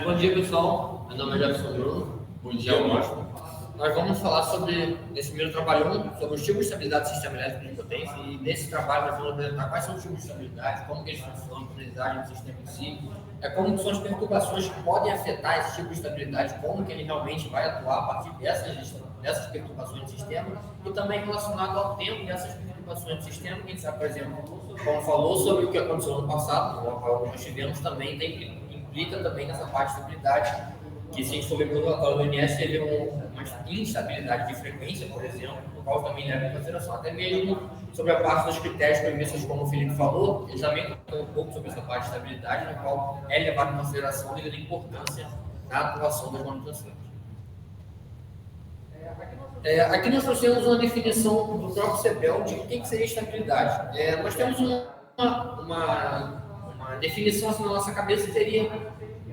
Bom dia, pessoal. Meu nome é Jefferson Bruno. Bom dia, Márcio. Nós vamos falar sobre, nesse primeiro trabalho, sobre os tipos de estabilidade do sistema elétrico de potência. E nesse trabalho nós vamos apresentar quais são os tipos de estabilidade, como que eles funcionam, como eles agem no sistema em si, como são as perturbações que podem afetar esse tipo de estabilidade, como que ele realmente vai atuar a partir dessas perturbações do sistema, e também relacionado ao tempo dessas perturbações do sistema, que a gente sabe, por exemplo, como falou sobre o que aconteceu no passado, no qual nós tivemos também, implica também nessa parte de estabilidade, que se a gente for ver pelo relatório do INS, teve uma instabilidade de frequência, por exemplo, no qual também leva em consideração, até mesmo sobre a parte dos critérios previstos, como o Felipe falou, ele também contou um pouco sobre essa parte de estabilidade, no qual é levado em consideração devido à importância na atuação das manutenções. Aqui nós trouxemos uma definição do próprio CEPEL de o que seria estabilidade. Nós temos uma definição assim na nossa cabeça que seria,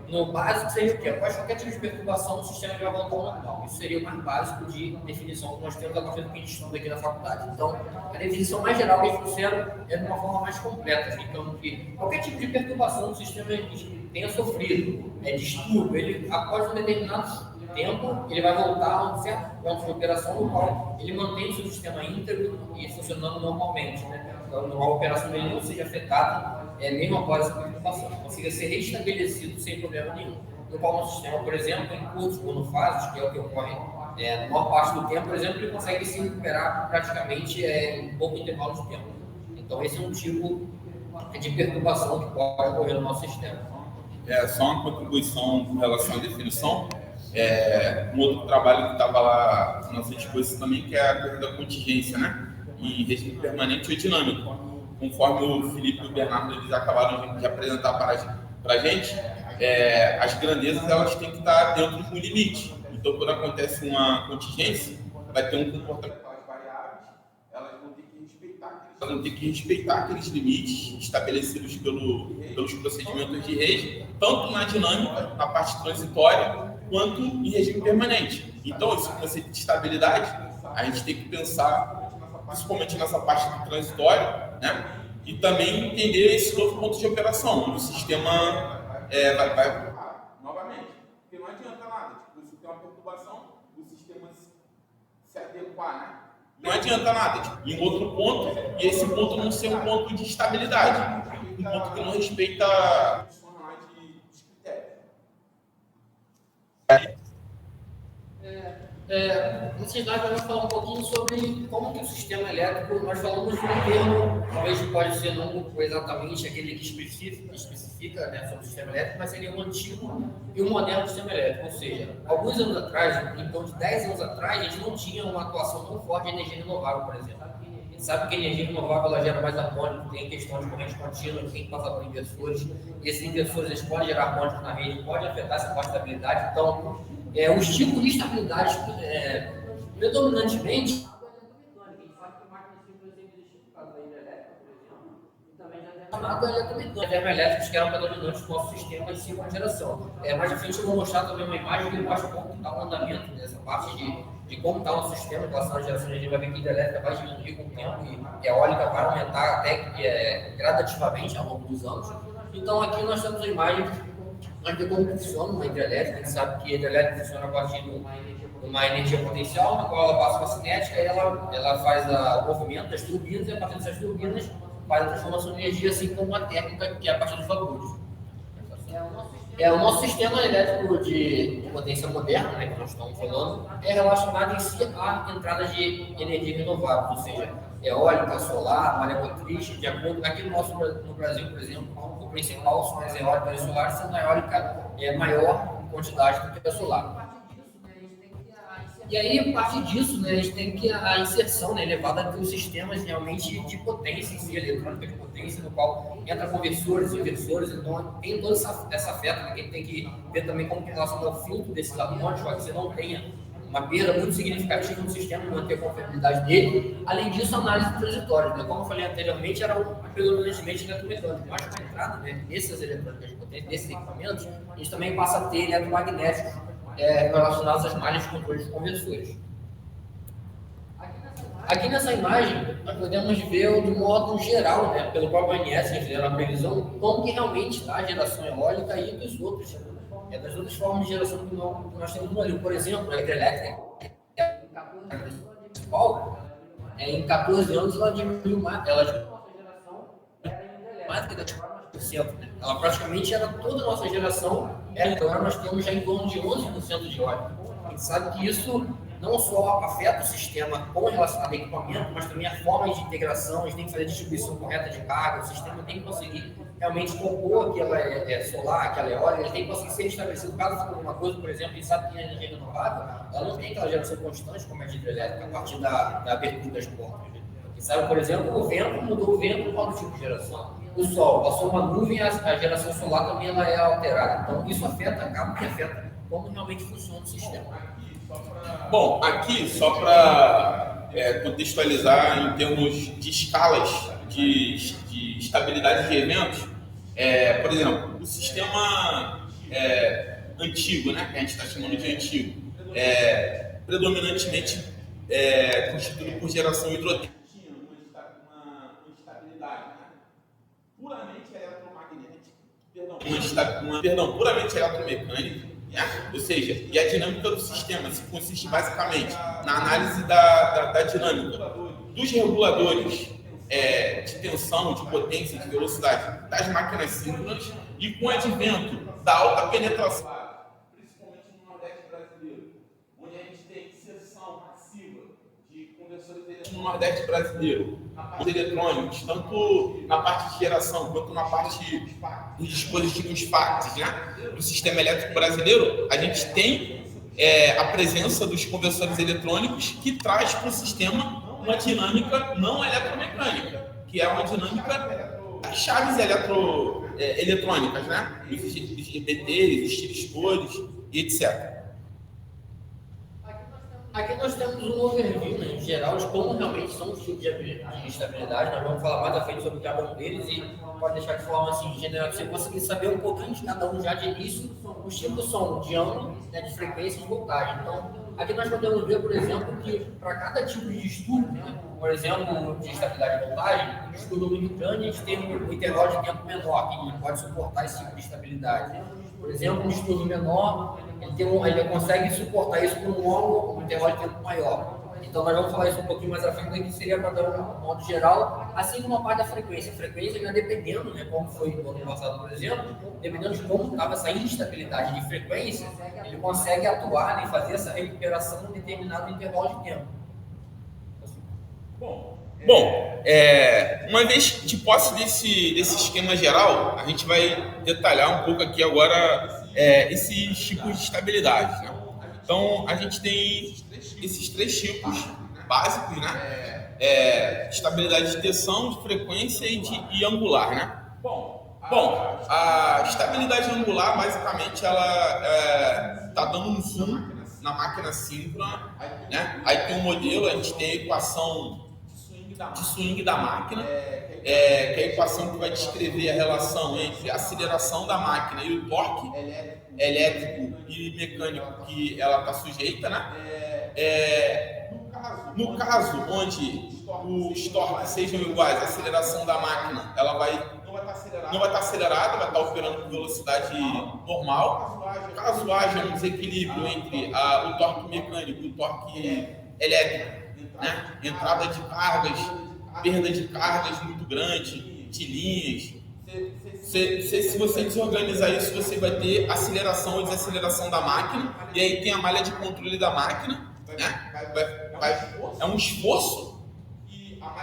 no básico, seria o quê? Após qualquer tipo de perturbação, o sistema vai voltar ao normal. Isso seria o mais básico de definição que nós temos a partir do que a gente estuda aqui na faculdade. Então, a definição mais geral que eles trouxeram é de uma forma mais completa, então, que qualquer tipo de perturbação do sistema tenha sofrido, distúrbio, ele, após um determinado tempo, ele vai voltar a um certo ponto de operação no qual ele mantém o seu sistema íntegro e funcionando normalmente, né? Então, a operação dele não seja afetada, mesmo após essa perturbação, consiga ser restabelecido sem problema nenhum. No qual nosso sistema, por exemplo, em curtos monofases, que é o que ocorre na maior parte do tempo, por exemplo, ele consegue se recuperar praticamente em pouco intervalo de tempo. Então, esse é um tipo de perturbação que pode ocorrer no nosso sistema. Só uma contribuição com relação à definição. Um outro trabalho que estava lá na nossa disposição também, que é a coisa da contingência, né? Em regime permanente ou dinâmico. Conforme o Felipe e o Bernardo eles acabaram de apresentar para a gente, as grandezas elas têm que estar dentro de um limite. Então, quando acontece uma contingência, vai ter um comportamento das variáveis, elas vão ter que respeitar aqueles limites estabelecidos pelos procedimentos de rede, tanto na dinâmica, na parte transitória, quanto em regime permanente. Então, esse conceito de estabilidade, a gente tem que pensar principalmente nessa parte do transitório, né? E também entender esse novo ponto de operação, onde o sistema vai novamente, porque não adianta nada, você tem uma perturbação, o sistema se adequar, né? Não adianta nada, em outro ponto, e esse ponto não ser um ponto de estabilidade, um ponto que não respeita os critérios. Nesse slide, nós vamos falar um pouquinho sobre como que o sistema elétrico, nós falamos de um termo, talvez pode ser não exatamente aquele que especifica, né, sobre o sistema elétrico, mas seria um antigo e um moderno sistema elétrico, ou seja, alguns anos atrás, em torno de 10 anos atrás, a gente não tinha uma atuação tão forte de energia renovável, por exemplo. A gente sabe que a energia renovável ela gera mais harmônico, tem questão de corrente contínua, tem que passar por inversores, e esses inversores eles podem gerar harmônico na rede, podem afetar essa parte da estabilidade, então os tipos de estabilidade predominantemente chamado eletromecânicos que eram predominantes do nosso sistema de ciclo de geração. Mais à frente eu vou mostrar também uma imagem que mostra como está o andamento dessa parte de como está o nosso sistema em relação à geração de energia. Vai ver que a hidrelétrica vai diminuir com o tempo e a eólica vai aumentar até gradativamente ao longo dos anos. Então aqui nós temos a imagem de como funciona uma hidrelétrica. A gente sabe que a hidrelétrica funciona a partir de uma energia potencial, na qual ela passa para a cinética e ela faz o movimento das turbinas, e a partir dessas turbinas faz a transformação de energia, assim como a térmica, que é a partir dos vapores. O nosso sistema elétrico de potência moderna, né, que nós estamos falando, é relacionado em si a entradas de energia renovável, ou seja, eólica, solar, maremotriz, de acordo aqui no Brasil, por exemplo, o principal são as eólicas e solares, sendo a eólica maior em quantidade do que a solar. E aí, a partir disso, né, a gente tem que a inserção, né, levada dos sistemas realmente de potência em si, eletrônica de potência, no qual entra conversores, inversores, então tem toda essa afeta, né, que a gente tem que ver também como que relaciona ao filtro desses harmônicos, para que você não tenha uma perda muito significativa no sistema, manter a confiabilidade dele. Além disso, a análise transitória, né, como eu falei anteriormente, era predominantemente eletromecânico, mas com a entrada, né, nessas eletrônicas de potência, desses equipamentos, a gente também passa a ter eletromagnéticos relacionados às malhas de controle de conversores. Aqui nessa imagem, nós podemos ver de modo geral, né, pelo próprio ANS, que fizeram a previsão, como que realmente está a geração eólica e dos outros das outras formas de geração que nós temos no Brasil. Por exemplo, a hidrelétrica, em 14 anos ela diminuiu mais, mais do que 10%, né? Ela praticamente era toda a nossa geração, agora nós temos já em torno de 11% de óleo. A gente sabe que isso não só afeta o sistema com relação ao equipamento, mas também a forma de integração. A gente tem que fazer a distribuição correta de carga, o sistema tem que conseguir realmente compor aquela solar, aquela eólica, ele tem que conseguir ser estabelecido. Caso for alguma coisa, por exemplo, a gente sabe que a energia renovável, ela não tem aquela geração constante como a de hidrelétrica a partir da abertura das portas. Né? A gente sabe, por exemplo, o vento, mudou o vento, qual o tipo de geração? O sol, passou uma nuvem, a geração solar também ela é alterada. Então, isso acaba que afeta como realmente funciona o sistema. Bom, aqui, só para contextualizar em termos de escalas de estabilidade de eventos, por exemplo, o sistema antigo, né, que a gente está chamando de antigo, predominantemente constituído por geração hidrotermal. Uma estabilidade, né, puramente eletromagnética, puramente eletromecânica. Ou seja, e a dinâmica do sistema se consiste basicamente na análise da dinâmica dos reguladores de tensão, de potência, de velocidade das máquinas síncronas e com o advento da alta penetração, principalmente no Nordeste brasileiro, onde a gente tem inserção massiva de conversores eletrônicos no Nordeste brasileiro, os eletrônicos, tanto na parte de geração quanto na parte dos dispositivos fácteis, né? Do sistema elétrico brasileiro, a gente tem a presença dos conversores eletrônicos que traz para o sistema uma dinâmica não eletromecânica, que é uma dinâmica das chaves eletrônicas, né? Os GBTs, os tiristores e etc. Aqui nós temos um overview, né, em geral, de como realmente são os tipos de estabilidade. Nós vamos falar mais à frente sobre cada um deles e pode deixar de forma assim, general, para você conseguir saber um pouquinho de cada um já de início. Os tipos são de ângulo, né, de frequência e de voltagem. Então, aqui nós podemos ver, por exemplo, que para cada tipo de estudo, né, por exemplo, de estabilidade e voltagem, um estudo muito grande, a gente tem um intervalo de tempo menor, que pode suportar esse tipo de estabilidade. Por exemplo, um estudo menor, ele consegue suportar isso por um intervalo de tempo maior. Então, nós vamos falar isso um pouquinho mais à frente, que seria para dar um modo geral, assim como a parte da frequência. A frequência, ainda dependendo, né, como foi no ano passado, por exemplo, dependendo de como estava essa instabilidade de frequência, ele consegue atuar, né, fazer essa recuperação em determinado intervalo de tempo. Bom, uma vez de posse desse esquema geral, a gente vai detalhar um pouco aqui agora esses tipos de estabilidade, né? Então, a gente tem esses três tipos básicos, né? Estabilidade de tensão, de frequência e angular, né? Bom, a estabilidade angular, basicamente, ela está dando um zoom na máquina síncrona, né? Aí tem um modelo, a gente tem a equação de swing da máquina, que é a equação que vai descrever a relação entre a aceleração da máquina e o torque elétrico e mecânico que ela está sujeita, né? No caso onde os torques sejam iguais, a aceleração da máquina ela não vai estar acelerada, vai estar operando com velocidade normal. Caso haja um desequilíbrio entre o torque mecânico e o torque elétrico, né? Entrada de cargas, perda de cargas muito grande, de linhas. Se você desorganizar isso, você vai ter aceleração e desaceleração da máquina, e aí tem a malha de controle da máquina, né? É um esforço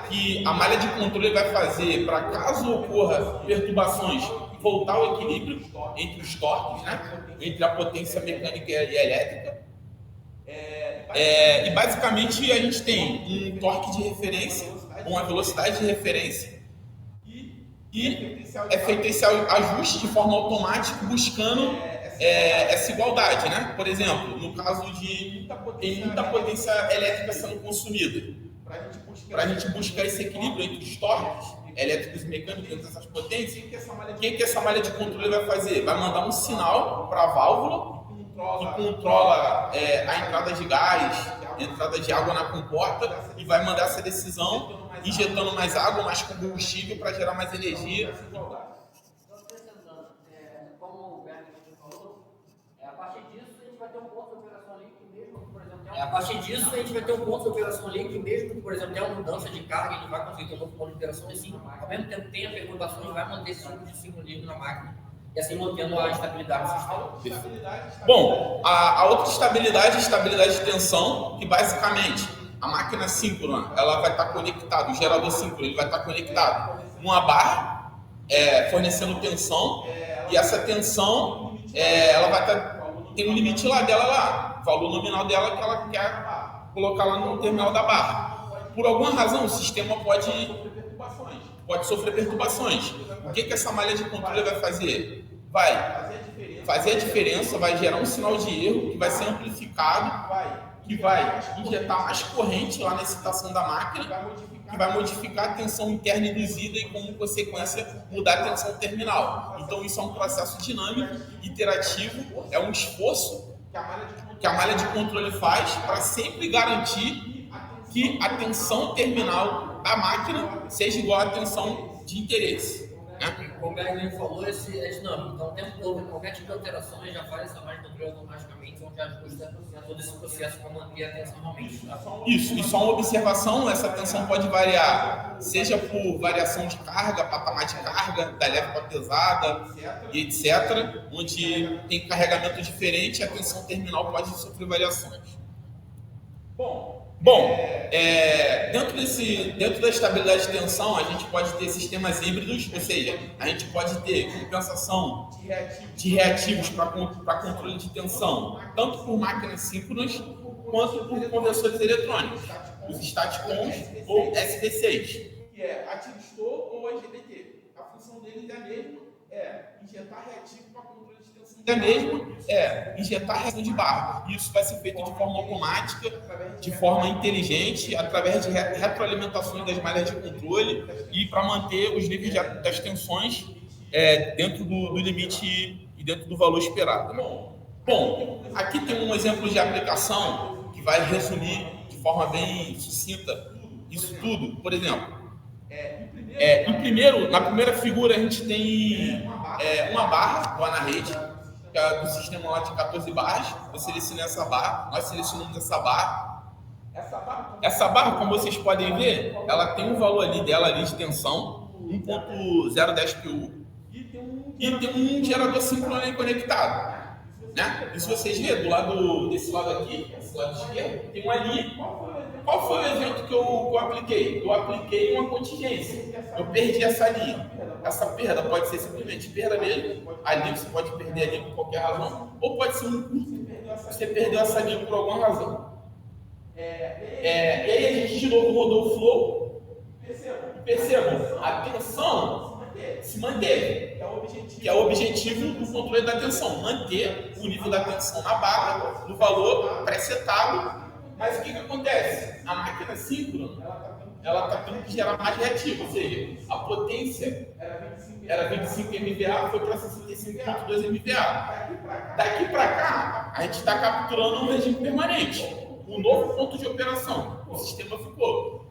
que a malha de controle vai fazer para, caso ocorra perturbações, voltar ao equilíbrio entre os torques, né? Entre a potência mecânica e a elétrica. E basicamente a gente tem um torque de referência, uma velocidade de referência, e é feito esse ajuste de forma automática buscando essa igualdade, né? Por exemplo, no caso de tem muita potência elétrica sendo consumida, para a gente buscar esse equilíbrio entre os torques elétricos e mecânicos, entre essas potências, o que essa malha de controle vai fazer? Vai mandar um sinal para a válvula que controla a entrada de gás, a entrada de água na comporta, e vai mandar essa decisão injetando mais água, mais combustível para gerar mais energia. Como o Bernie falou, partir disso, a gente vai ter um ponto de operação ali que mesmo que, por exemplo, tenha uma mudança de carga, ele vai conseguir ter um outro ponto de operação e assim, ao mesmo tempo tenha perturbações, vai manter esse tipo de ciclo livre na máquina e assim mantendo a estabilidade do sistema. Bom, a outra estabilidade é a estabilidade de tensão, que basicamente a máquina síncrona ela vai estar conectada, o gerador síncrono ele vai estar conectado numa barra, fornecendo tensão, e essa tensão ela vai estar, tem um limite lá dela lá, o valor nominal dela que ela quer colocar lá no terminal da barra. Por alguma razão o sistema pode sofrer perturbações. O que essa malha de controle vai fazer? Vai fazer a diferença, vai gerar um sinal de erro que vai ser amplificado, que vai injetar mais corrente lá na excitação da máquina, que vai modificar a tensão interna induzida e, como consequência, mudar a tensão terminal. Então, isso é um processo dinâmico, iterativo, é um esforço que a malha de controle faz para sempre garantir que a tensão terminal da máquina seja igual à tensão de interesse. Como o Guilherme falou, esse é dinâmico. Então, o tempo todo, qualquer tipo de alteração, ele já faz essa máquina de controle automaticamente, onde ajusta todo esse processo para manter a tensão normalmente. Isso, e só uma observação, essa tensão pode variar, seja por variação de carga, patamar de carga, da leve para pesada, e etc., onde tem carregamento diferente, a tensão terminal pode sofrer variações. Bom, dentro da estabilidade de tensão, a gente pode ter sistemas híbridos, ou seja, a gente pode ter compensação de reativos para controle de tensão, tanto por máquinas síncronas quanto por conversores eletrônicos, os STATCOMs ou ST6. Que é ativistor ou IGBT. A função deles é a mesma, injetar reativo para controle de tensão. É mesmo, injetar reação de barra. Isso vai ser feito de forma automática, de forma inteligente, através de retroalimentações das malhas de controle e para manter os níveis das tensões dentro do limite e dentro do valor esperado. Bom, aqui tem um exemplo de aplicação que vai resumir de forma bem sucinta isso tudo. Por exemplo, na primeira figura a gente tem uma barra lá na rede, que é do sistema lá de 14 barras. Eu selecionei essa barra, nós selecionamos essa barra. Essa barra, como vocês podem ver, ela tem um valor ali dela ali de tensão, 1.010 PU, e tem um gerador síncrono conectado. Né? E se vocês verem, desse lado aqui, esse lado esquerdo, tem uma linha. Qual foi o evento que eu apliquei? Eu apliquei uma contingência. Eu perdi essa linha. Essa perda pode ser simplesmente perda mesmo. Ali você pode perder a linha por qualquer razão. Ou pode ser um curto. Você perdeu essa linha por alguma razão. E aí a gente de novo rodou o flow. Percebam, a tensão se manteve. Que é o objetivo do controle da tensão. Manter o nível da tensão na barra, no valor pré-setado. Mas o que acontece? A máquina síncrona, ela está tendo que gerar mais reativo, ou seja, a potência era 25 MVA, foi para 65,2 MVA. Daqui para cá, a gente está capturando um regime permanente, um novo ponto de operação. O sistema ficou.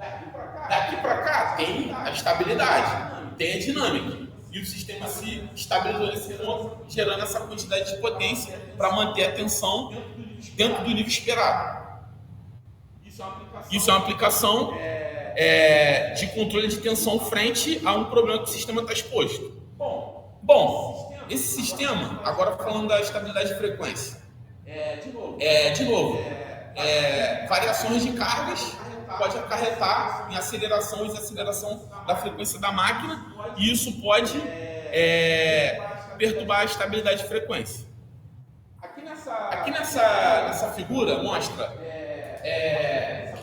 Daqui para cá tem a estabilidade, tem a dinâmica. E o sistema se estabilizou nesse ponto, gerando essa quantidade de potência para manter a tensão dentro do nível esperado. Isso é uma aplicação de controle de tensão frente a um problema que o sistema está exposto. Bom, esse sistema, agora falando da estabilidade de frequência, de novo, variações de cargas pode acarretar em aceleração e desaceleração da frequência da máquina, e isso pode perturbar a estabilidade de frequência. Aqui nessa figura mostra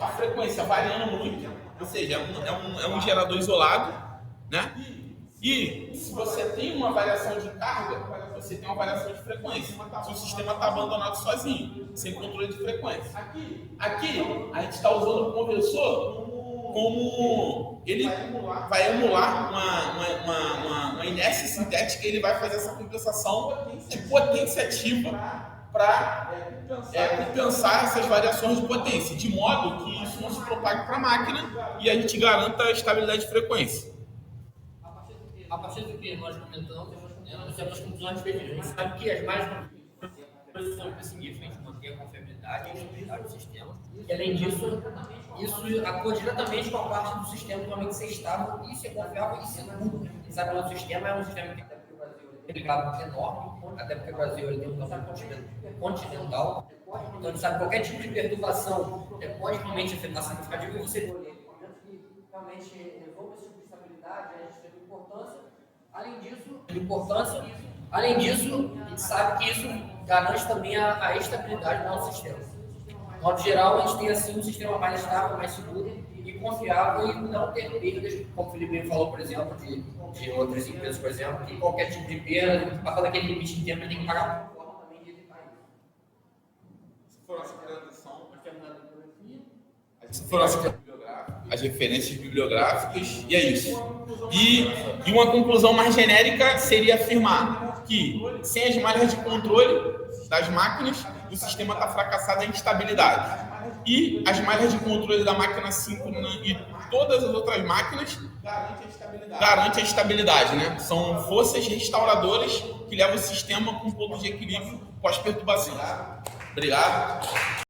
a frequência variando muito, ou seja, é um gerador isolado, né? E se você tem uma variação de carga, você tem uma variação de frequência. Se o sistema está abandonado sozinho, sem controle de frequência. Aqui a gente está usando o conversor como ele vai emular uma inércia sintética, ele vai fazer essa compensação de potência ativa para compensar essas variações de potência, de modo que isso não se propague para a máquina e a gente garanta a estabilidade de frequência. A partir do que nós comentamos, nós temos conclusões respectivas. A gente sabe que as mais são imprescindíveis para a gente manter a confiabilidade e a estabilidade do sistema. E, além disso, isso atua diretamente com a parte do sistema realmente ser estável e ser confiável e seguro. Você sabe que o nosso sistema é um sistema que até porque o Brasil é ligado enorme, até porque o Brasil ele tem um tamanho continental. Então, a gente sabe que qualquer tipo de perturbação pode realmente afetar significativamente você. Que realmente resolva esse tipo de estabilidade, a gente tem importância. Além disso, a gente sabe que isso garante também a estabilidade do nosso sistema. De modo geral, a gente tem assim um sistema mais estável, mais seguro e confiável e não ter perdas, como o Felipe falou, por exemplo, de outras empresas, por exemplo, que qualquer tipo de perda, para fazer aquele limite de tempo, ele tem que pagar por forma também de evitar isso. Se for nossa apresentação, as referências bibliográficas, e é isso. E uma conclusão mais genérica seria afirmar que, sem as malhas de controle das máquinas, o sistema está fracassado em estabilidade. E as malhas de controle da máquina síncrona e todas as outras máquinas garantem a estabilidade, né? São forças restauradoras que levam o sistema para um ponto de equilíbrio pós-perturbação. Obrigado.